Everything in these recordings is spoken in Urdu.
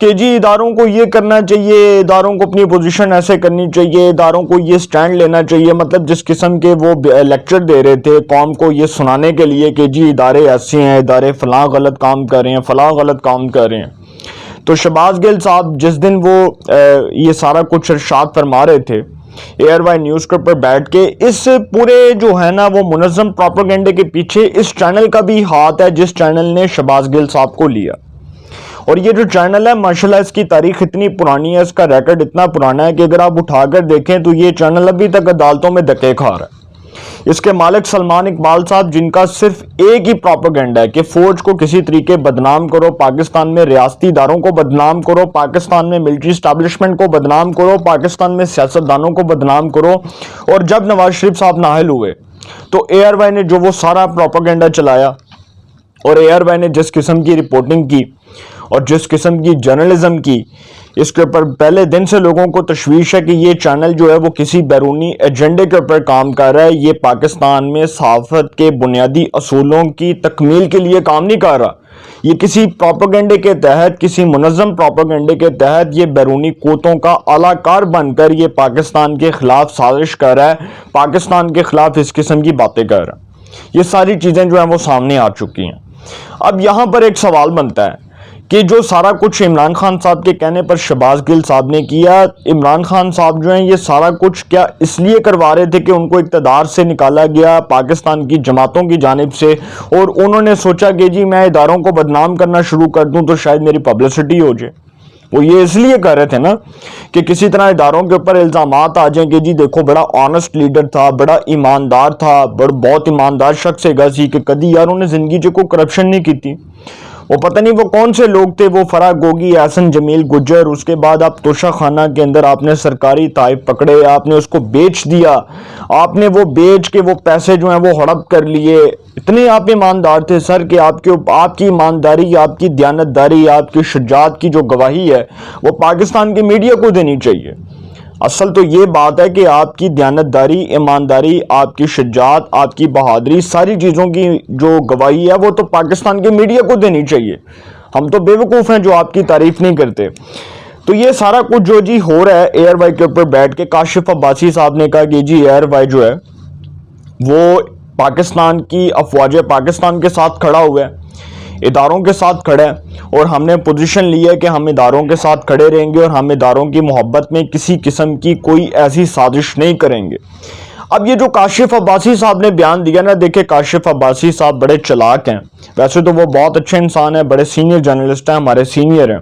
کہ جی اداروں کو یہ کرنا چاہیے، اداروں کو اپنی پوزیشن ایسے کرنی چاہیے، اداروں کو یہ سٹینڈ لینا چاہیے، مطلب جس قسم کے وہ لیکچر دے رہے تھے قوم کو یہ سنانے کے لیے کہ جی ادارے ایسے ہیں، ادارے فلاں غلط کام کر رہے ہیں، فلاں غلط کام کر رہے ہیں۔ تو شہباز گل صاحب جس دن وہ یہ سارا کچھ ارشاد فرما رہے تھے ایئر وائی نیوز کے اوپر بیٹھ کے، اس پورے جو ہے نا وہ منظم پروپیگنڈے کے پیچھے اس چینل کا بھی ہاتھ ہے جس چینل نے شہباز گل صاحب کو لیا۔ اور یہ جو چینل ہے ماشاءاللہ اس کی تاریخ اتنی پرانی ہے، اس کا ریکارڈ اتنا پرانا ہے کہ اگر آپ اٹھا کر دیکھیں تو یہ چینل ابھی تک عدالتوں میں دھکے کھا رہا ہے۔ اس کے مالک سلمان اقبال صاحب، جن کا صرف ایک ہی پروپیگنڈا ہے کہ فوج کو کسی طریقے بدنام کرو، پاکستان میں ریاستی اداروں کو بدنام کرو، پاکستان میں ملٹری اسٹیبلشمنٹ کو بدنام کرو، پاکستان میں سیاستدانوں کو بدنام کرو۔ اور جب نواز شریف صاحب نااہل ہوئے تو اے آر وائی نے جو وہ سارا پروپیگنڈا چلایا، اور اے آر وائی نے جس قسم کی رپورٹنگ کی اور جس قسم کی جرنلزم کی، اس کے اوپر پہلے دن سے لوگوں کو تشویش ہے کہ یہ چینل جو ہے وہ کسی بیرونی ایجنڈے کے اوپر کام کر رہا ہے، یہ پاکستان میں صحافت کے بنیادی اصولوں کی تکمیل کے لیے کام نہیں کر رہا، یہ کسی پروپیگنڈے کے تحت، کسی منظم پروپیگنڈے کے تحت یہ بیرونی قوتوں کا اعلی کار بن کر یہ پاکستان کے خلاف سازش کر رہا ہے، پاکستان کے خلاف اس قسم کی باتیں کر رہا ہے۔ یہ ساری چیزیں جو ہیں وہ سامنے آ چکی ہیں۔ اب یہاں پر ایک سوال بنتا ہے کہ جو سارا کچھ عمران خان صاحب کے کہنے پر شہباز گل صاحب نے کیا، عمران خان صاحب جو ہیں یہ سارا کچھ کیا اس لیے کروا رہے تھے کہ ان کو اقتدار سے نکالا گیا پاکستان کی جماعتوں کی جانب سے، اور انہوں نے سوچا کہ جی میں اداروں کو بدنام کرنا شروع کر دوں تو شاید میری پبلسٹی ہو جائے؟ وہ یہ اس لیے کر رہے تھے نا کہ کسی طرح اداروں کے اوپر الزامات آ جائیں کہ جی دیکھو بڑا آنسٹ لیڈر تھا، بڑا ایماندار تھا، بہت ایماندار شخص ہے سی کہ کدی یار انہوں نے زندگی جو کوئی کرپشن نہیں کی تھی۔ وہ پتہ نہیں وہ کون سے لوگ تھے، وہ فرح گوگی، احسن جمیل گجر، اس کے بعد آپ توشہ خانہ کے اندر آپ نے سرکاری تحائف پکڑے، آپ نے اس کو بیچ دیا، آپ نے وہ بیچ کے وہ پیسے جو ہیں وہ ہڑپ کر لیے۔ اتنے آپ ایماندار تھے سر کہ آپ کی ایمانداری، آپ کی دیانتداری، آپ کی شجاعت کی جو گواہی ہے وہ پاکستان کی میڈیا کو دینی چاہیے۔ اصل تو یہ بات ہے کہ آپ کی دیانتداری، ایمانداری، آپ کی شجاعت، آپ کی بہادری، ساری چیزوں کی جو گواہی ہے وہ تو پاکستان کی میڈیا کو دینی چاہیے۔ ہم تو بے وقوف ہیں جو آپ کی تعریف نہیں کرتے۔ تو یہ سارا کچھ جو جی ہو رہا ہے اے آر وائی کے اوپر بیٹھ کے، کاشف عباسی صاحب نے کہا کہ جی اے آر وائی جو ہے وہ پاکستان کی افواج پاکستان کے ساتھ کھڑا ہوا ہے، اداروں کے ساتھ کھڑا ہے، اور ہم نے پوزیشن لی ہے کہ ہم اداروں کے ساتھ کھڑے رہیں گے اور ہم اداروں کی محبت میں کسی قسم کی کوئی ایسی سازش نہیں کریں گے۔ اب یہ جو کاشف عباسی صاحب نے بیان دیا نا، دیکھیں کاشف عباسی صاحب بڑے چلاک ہیں، ویسے تو وہ بہت اچھے انسان ہیں، بڑے سینئر جرنلسٹ ہیں، ہمارے سینئر ہیں،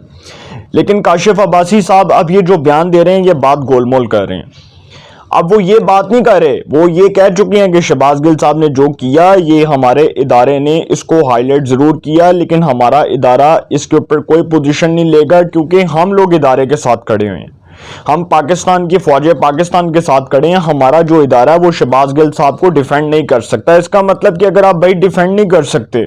لیکن کاشف عباسی صاحب اب یہ جو بیان دے رہے ہیں یہ بات گول مول کر رہے ہیں۔ اب وہ یہ بات نہیں کر رہے، وہ یہ کہہ چکے ہیں کہ شہباز گل صاحب نے جو کیا یہ ہمارے ادارے نے اس کو ہائی لائٹ ضرور کیا، لیکن ہمارا ادارہ اس کے اوپر کوئی پوزیشن نہیں لے گا کیونکہ ہم لوگ ادارے کے ساتھ کھڑے ہوئے ہیں، ہم پاکستان کی فوج پاکستان کے ساتھ کھڑے ہیں، ہمارا جو ادارہ ہے وہ شہباز گل صاحب کو ڈیفینڈ نہیں کر سکتا۔ اس کا مطلب کہ اگر آپ بھائی ڈیفینڈ نہیں کر سکتے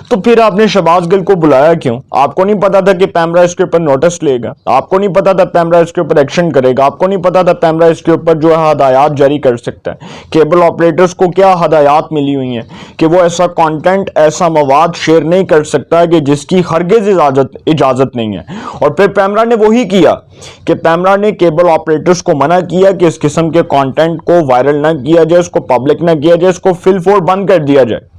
تو پھر آپ نے شہباز گل کو بلایا کیوں؟ آپ کو نہیں پتا تھا کہ پیمرا اس کے اوپر نوٹس لے گا؟ آپ کو نہیں پتا تھا پیمرا اس کے اوپر ایکشن کرے گا؟ آپ کو نہیں پتا تھا پیمرا اس کے اوپر جو ہے ہدایات جاری کر سکتا ہے؟ کیبل آپریٹرز کو کیا ہدایات ملی ہوئی ہیں کہ وہ ایسا کانٹینٹ، ایسا مواد شیئر نہیں کر سکتا کہ جس کی ہرگز اجازت نہیں ہے؟ اور پھر پیمرا نے وہی کیا کہ پیمرا نے کیبل آپریٹرز کو منع کیا کہ اس قسم کے کانٹینٹ کو وائرل نہ کیا جائے، اس کو پبلک نہ کیا جائے، اس کو فل فور بند کر دیا جائے۔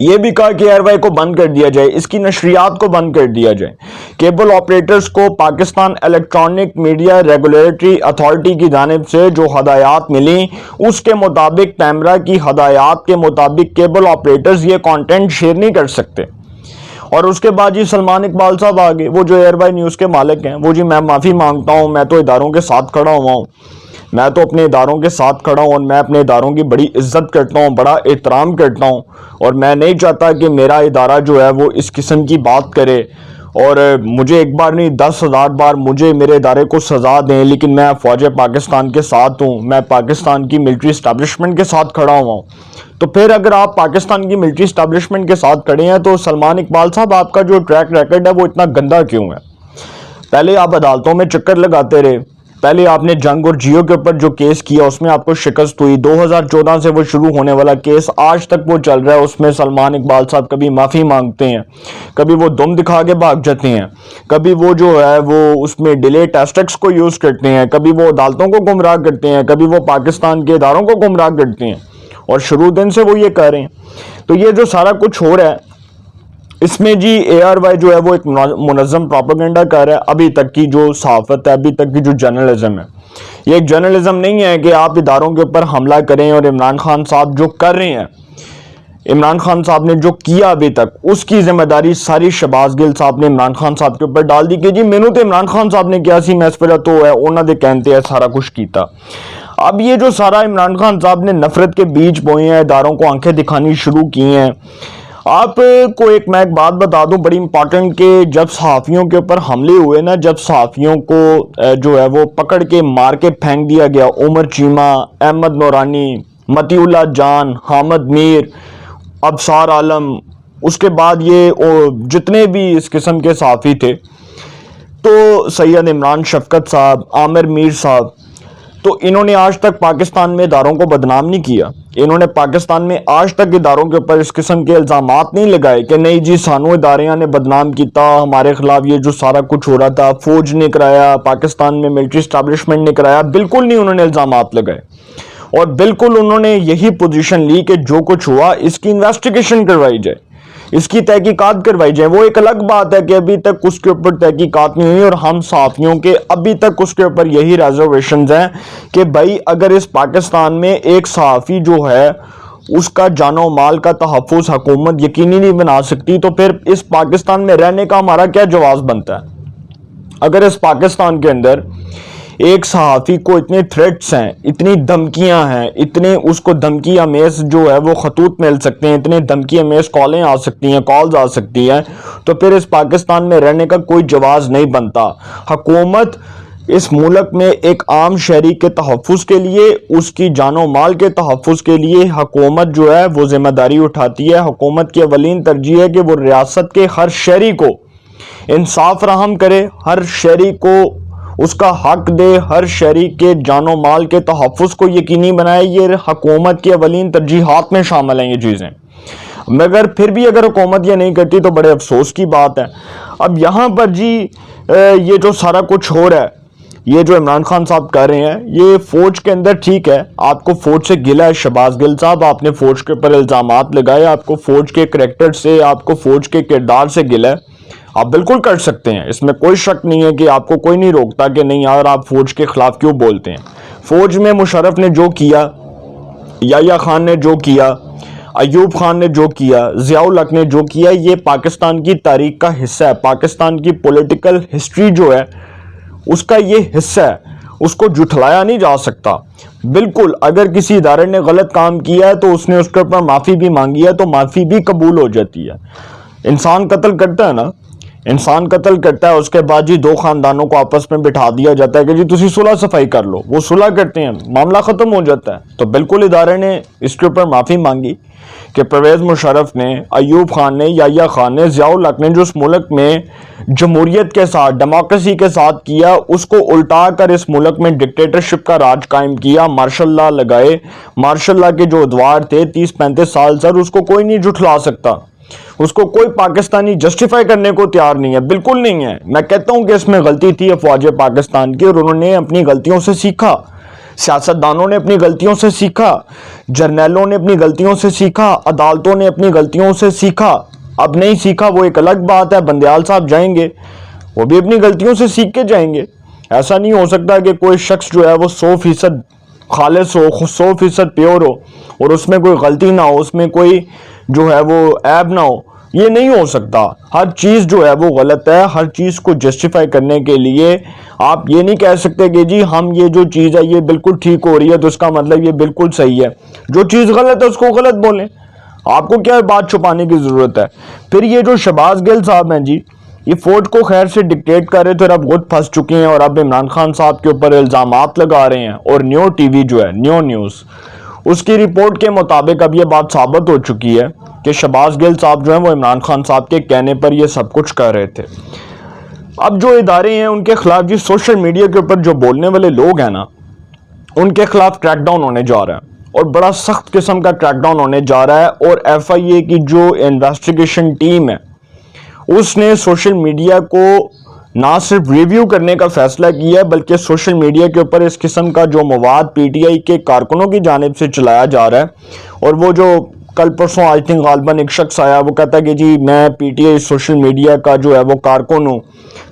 یہ بھی کہا کہ ایئر وائی کو بند کر دیا جائے، اس کی نشریات کو بند کر دیا جائے۔ کیبل آپریٹرز کو Pakistan electronic media regulatory authority کی جانب سے جو ہدایات ملی اس کے مطابق، پیمرا کی ہدایات کے مطابق کیبل آپریٹرز یہ کانٹینٹ شیئر نہیں کر سکتے۔ اور اس کے بعد جی سلمان اقبال صاحب آگے، وہ جو ایئر وائی نیوز کے مالک ہیں، وہ جی میں معافی مانگتا ہوں، میں تو اداروں کے ساتھ کھڑا ہوا ہوں، میں تو اپنے اداروں کے ساتھ کھڑا ہوں اور میں اپنے اداروں کی بڑی عزت کرتا ہوں، بڑا احترام کرتا ہوں، اور میں نہیں چاہتا کہ میرا ادارہ جو ہے وہ اس قسم کی بات کرے، اور مجھے ایک بار نہیں 10,000 بار مجھے میرے ادارے کو سزا دیں، لیکن میں فوج پاکستان کے ساتھ ہوں، میں پاکستان کی ملٹری اسٹیبلشمنٹ کے ساتھ کھڑا ہوا ہوں۔ تو پھر اگر آپ پاکستان کی ملٹری اسٹیبلشمنٹ کے ساتھ کھڑے ہیں تو سلمان اقبال صاحب آپ کا جو ٹریک ریکارڈ ہے وہ اتنا گندا کیوں ہے؟ پہلے آپ عدالتوں میں چکر لگاتے رہے، پہلے آپ نے جنگ اور جیو کے اوپر جو کیس کیا اس میں آپ کو شکست ہوئی. 2014 سے وہ شروع ہونے والا کیس آج تک وہ چل رہا ہے. اس میں سلمان اقبال صاحب کبھی معافی مانگتے ہیں, کبھی وہ دم دکھا کے بھاگ جاتے ہیں, کبھی وہ جو ہے وہ اس میں ڈیلے ٹیسٹکس کو یوز کرتے ہیں, کبھی وہ عدالتوں کو گمراہ کرتے ہیں, کبھی وہ پاکستان کے اداروں کو گمراہ کرتے ہیں, اور شروع دن سے وہ یہ کر رہے ہیں. تو یہ جو سارا کچھ ہو رہا ہے اس میں جی ARY جو ہے وہ ایک منظم پروپیگنڈا کر رہا ہے. ابھی تک کی جو صحافت ہے, ابھی تک کی جو جرنلزم ہے, یہ ایک جرنلزم نہیں ہے کہ آپ اداروں کے اوپر حملہ کریں. اور عمران خان صاحب جو کر رہے ہیں, عمران خان صاحب نے جو کیا ابھی تک, اس کی ذمہ داری ساری شہباز گل صاحب نے عمران خان صاحب کے اوپر ڈال دی کہ جی مینوں تے عمران خان صاحب نے کیا سی مشورہ تو ہے انہوں نے کہتے ہیں سارا کچھ کیتا. اب یہ جو سارا عمران خان صاحب نے نفرت کے بیج بوئے ہیں, اداروں کو آنکھیں دکھانی شروع کی ہیں. آپ کو میں ایک بات بتا دوں بڑی امپورٹنٹ, کہ جب صحافیوں کے اوپر حملے ہوئے نا, جب صحافیوں کو جو ہے وہ پکڑ کے مار کے پھینک دیا گیا, عمر چیمہ, احمد نورانی, متی اللہ جان, حامد میر, ابصار عالم, اس کے بعد یہ جتنے بھی اس قسم کے صحافی تھے, تو سید عمران شفقت صاحب, عامر میر صاحب, تو انہوں نے آج تک پاکستان میں اداروں کو بدنام نہیں کیا. انہوں نے پاکستان میں آج تک اداروں کے اوپر اس قسم کے الزامات نہیں لگائے کہ نہیں جی سانو اداریاں نے بدنام کیتا, ہمارے خلاف یہ جو سارا کچھ ہو رہا تھا فوج نے کرایا, پاکستان میں ملٹری اسٹیبلشمنٹ نے کرایا. بالکل نہیں انہوں نے الزامات لگائے, اور بالکل انہوں نے یہی پوزیشن لی کہ جو کچھ ہوا اس کی انویسٹیگیشن کروائی جائے, اس کی تحقیقات کروائی جائے. وہ ایک الگ بات ہے کہ ابھی تک اس کے اوپر تحقیقات نہیں ہوئی, اور ہم صحافیوں کے ابھی تک اس کے اوپر یہی ریزرویشنز ہیں کہ بھائی اگر اس پاکستان میں ایک صحافی جو ہے اس کا جان و مال کا تحفظ حکومت یقینی نہیں بنا سکتی, تو پھر اس پاکستان میں رہنے کا ہمارا کیا جواز بنتا ہے؟ اگر اس پاکستان کے اندر ایک صحافی کو اتنے تھریٹس ہیں, اتنی دھمکیاں ہیں, اتنے اس کو دھمکی امیز جو ہے وہ خطوط مل سکتے ہیں, اتنے دھمکی امیز کالیں آ سکتی ہیں, کالز آ سکتی ہیں, تو پھر اس پاکستان میں رہنے کا کوئی جواز نہیں بنتا. حکومت اس ملک میں ایک عام شہری کے تحفظ کے لیے, اس کی جان و مال کے تحفظ کے لیے حکومت جو ہے وہ ذمہ داری اٹھاتی ہے. حکومت کی اولین ترجیح ہے کہ وہ ریاست کے ہر شہری کو انصاف فراہم کرے, ہر شہری کو اس کا حق دے, ہر شہری کے جان و مال کے تحفظ کو یقینی بنائے. یہ حکومت کی اولین ترجیحات میں شامل ہیں یہ چیزیں, مگر پھر بھی اگر حکومت یہ نہیں کرتی تو بڑے افسوس کی بات ہے. اب یہاں پر جی یہ جو سارا کچھ ہو رہا ہے, یہ جو عمران خان صاحب کر رہے ہیں, یہ فوج کے اندر ٹھیک ہے, آپ کو فوج سے گلہ ہے شہباز گل صاحب, آپ نے فوج کے اوپر الزامات لگائے, آپ کو فوج کے کریکٹر سے, آپ کو فوج کے کردار سے گلہ ہے, آپ بالکل کر سکتے ہیں, اس میں کوئی شک نہیں ہے کہ آپ کو کوئی نہیں روکتا کہ نہیں یار آپ فوج کے خلاف کیوں بولتے ہیں. فوج میں مشرف نے جو کیا, یحییٰ خان نے جو کیا, ایوب خان نے جو کیا, ضیاء الحق نے جو کیا, یہ پاکستان کی تاریخ کا حصہ ہے, پاکستان کی پولیٹیکل ہسٹری جو ہے اس کا یہ حصہ ہے, اس کو جھٹلایا نہیں جا سکتا. بالکل اگر کسی ادارے نے غلط کام کیا ہے تو اس نے اس کے اوپر معافی بھی مانگی ہے تو معافی بھی قبول ہو جاتی ہے. انسان قتل کرتا ہے نا, انسان قتل کرتا ہے, اس کے بعد جی دو خاندانوں کو آپس میں بٹھا دیا جاتا ہے کہ جی تسی صلح صفائی کر لو, وہ صلح کرتے ہیں, معاملہ ختم ہو جاتا ہے. تو بالکل ادارے نے اس کے اوپر معافی مانگی کہ پرویز مشرف نے, ایوب خان نے, یحییٰ خان نے, ضیاء الحق نے جو اس ملک میں جمہوریت کے ساتھ, ڈیموکریسی کے ساتھ کیا, اس کو الٹا کر اس ملک میں ڈکٹیٹرشپ کا راج قائم کیا, مارشل لا لگائے. مارشل لا کے جو ادوار تھے 30-35 سال سر, اس کو کوئی نہیں جھٹلا سکتا, اس کو کوئی پاکستانی جسٹیفائی کرنے کو تیار نہیں ہے, بالکل نہیں ہے. میں کہتا ہوں کہ اس میں غلطی تھی افواج پاکستان کی, اور انہوں نے اپنی غلطیوں سے سیکھا, سیاستدانوں نے اپنی غلطیوں سے سیکھا, جرنیلوں نے اپنی غلطیوں سے سیکھا, عدالتوں نے اپنی غلطیوں سے سیکھا. اب نہیں سیکھا وہ ایک الگ بات ہے, بندیال صاحب جائیں گے وہ بھی اپنی غلطیوں سے سیکھ کے جائیں گے. ایسا نہیں ہو سکتا کہ کوئی شخص جو ہے وہ 100% خالص ہو, 100% پیور ہو, اور اس میں کوئی غلطی نہ ہو, اس میں کوئی جو ہے وہ عیب نہ ہو. یہ نہیں ہو سکتا. ہر چیز جو ہے وہ غلط ہے. ہر چیز کو جسٹیفائی کرنے کے لیے آپ یہ نہیں کہہ سکتے کہ جی ہم یہ جو چیز ہے یہ بالکل ٹھیک ہو رہی ہے تو اس کا مطلب یہ بالکل صحیح ہے. جو چیز غلط ہے اس کو غلط بولیں, آپ کو کیا بات چھپانے کی ضرورت ہے. پھر یہ جو شہباز گل صاحب ہیں جی, یہ فوج کو خیر سے ڈکٹیٹ کر رہے تھے اور اب خود پھنس چکے ہیں, اور اب عمران خان صاحب کے اوپر الزامات لگا رہے ہیں. اور نیو ٹی وی جو ہے, نیو نیوز, اس کی رپورٹ کے مطابق اب یہ بات ثابت ہو چکی ہے کہ شہباز گل صاحب جو ہیں وہ عمران خان صاحب کے کہنے پر یہ سب کچھ کر رہے تھے. اب جو ادارے ہیں ان کے خلاف جی سوشل میڈیا کے اوپر جو بولنے والے لوگ ہیں نا ان کے خلاف کریک ڈاؤن ہونے جا رہا ہے اور بڑا سخت قسم کا کریک ڈاؤن ہونے جا رہا ہے. اور ایف آئی اے کی جو انویسٹیگیشن ٹیم ہے اس نے سوشل میڈیا کو نہ صرف ریویو کرنے کا فیصلہ کیا ہے بلکہ سوشل میڈیا کے اوپر اس قسم کا جو مواد پی ٹی آئی کے کارکنوں کی جانب سے چلایا جا رہا ہے. اور وہ جو کل پرسوں آئی تھنک غالباً ایک شخص آیا وہ کہتا ہے کہ جی میں P T I social media کا جو ہے وہ کارکن ہوں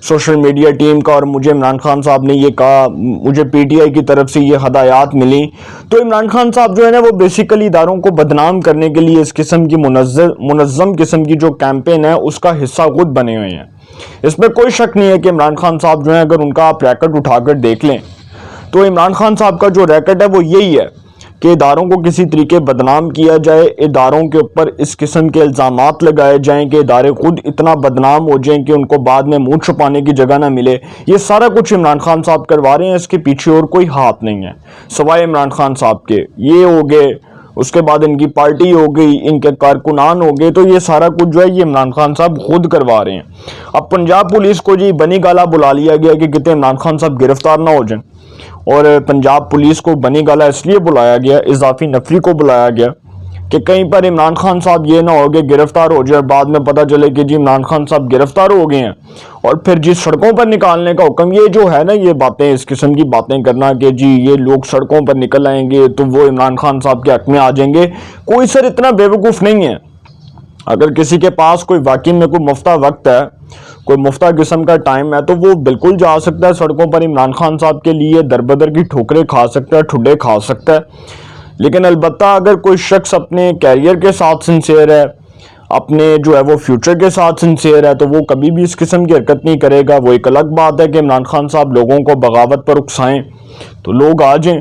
سوشل میڈیا ٹیم کا اور مجھے عمران خان صاحب نے یہ کہا, مجھے پی ٹی آئی کی طرف سے یہ ہدایات ملی. تو عمران خان صاحب جو ہے نا وہ بیسیکلی اداروں کو بدنام کرنے کے لیے اس قسم کی منظم قسم کی جو کیمپین ہے اس کا حصہ خود بنے ہوئے ہیں. اس میں کوئی شک نہیں ہے کہ عمران خان صاحب جو ہیں اگر ان کا آپ ریکارڈ اٹھا کر دیکھ لیں تو عمران خان صاحب کا جو ریکارڈ ہے وہ یہی ہے کہ اداروں کو کسی طریقے بدنام کیا جائے, اداروں کے اوپر اس قسم کے الزامات لگائے جائیں کہ ادارے خود اتنا بدنام ہو جائیں کہ ان کو بعد میں منہ چھپانے کی جگہ نہ ملے. یہ سارا کچھ عمران خان صاحب کروا رہے ہیں, اس کے پیچھے اور کوئی ہاتھ نہیں ہے سوائے عمران خان صاحب کے. یہ ہو گئے, اس کے بعد ان کی پارٹی ہو گئی, ان کے کارکنان ہو گئے, تو یہ سارا کچھ جو ہے یہ عمران خان صاحب خود کروا رہے ہیں. اب پنجاب پولیس کو جی بنی گالا بلا لیا گیا کہ کتنے عمران خان صاحب گرفتار نہ ہو جائیں, اور پنجاب پولیس کو بنی گالا اس لیے بلایا گیا, اضافی نفری کو بلایا گیا کہ کہیں پر عمران خان صاحب یہ نہ ہو کہ گرفتار ہو جائے اور بعد میں پتہ چلے کہ جی عمران خان صاحب گرفتار ہو گئے ہیں اور پھر جی سڑکوں پر نکالنے کا حکم. یہ جو ہے نا یہ باتیں, اس قسم کی باتیں کرنا کہ جی یہ لوگ سڑکوں پر نکل آئیں گے تو وہ عمران خان صاحب کے حق میں آ جائیں گے, کوئی سر اتنا بیوقوف نہیں ہے. اگر کسی کے پاس کوئی واقعی میں کوئی مفتہ وقت ہے, کوئی مفتہ قسم کا ٹائم ہے, تو وہ بالکل جا سکتا ہے سڑکوں پر عمران خان صاحب کے لیے دربدر کی ٹھوکریں کھا سکتا ہے, ٹھڈے کھا سکتا ہے. لیکن البتہ اگر کوئی شخص اپنے کیریئر کے ساتھ سنسیئر ہے, اپنے جو ہے وہ فیوچر کے ساتھ سنسیئر ہے, تو وہ کبھی بھی اس قسم کی حرکت نہیں کرے گا. وہ ایک الگ بات ہے کہ عمران خان صاحب لوگوں کو بغاوت پر اکسائیں تو لوگ آ جائیں,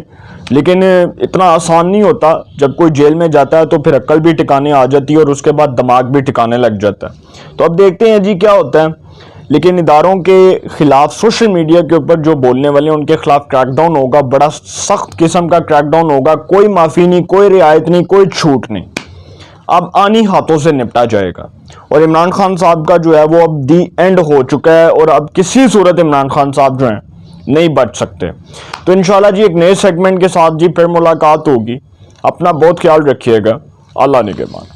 لیکن اتنا آسان نہیں ہوتا. جب کوئی جیل میں جاتا ہے تو پھر عقل بھی ٹھکانے آ جاتی ہے اور اس کے بعد دماغ بھی ٹھکانے لگ جاتا ہے. تو اب دیکھتے ہیں جی کیا ہوتا ہے. لیکن اداروں کے خلاف سوشل میڈیا کے اوپر جو بولنے والے ہیں ان کے خلاف کریک ڈاؤن ہوگا, بڑا سخت قسم کا کریک ڈاؤن ہوگا. کوئی معافی نہیں, کوئی رعایت نہیں, کوئی چھوٹ نہیں, اب آنی ہاتھوں سے نپٹا جائے گا. اور عمران خان صاحب کا جو ہے وہ اب دی اینڈ ہو چکا ہے اور اب کسی صورت عمران خان صاحب جو ہیں نہیں بچ سکتے. تو انشاءاللہ جی ایک نئے سیگمنٹ کے ساتھ جی پھر ملاقات ہوگی. اپنا بہت خیال رکھیے گا. اللہ نگہبان.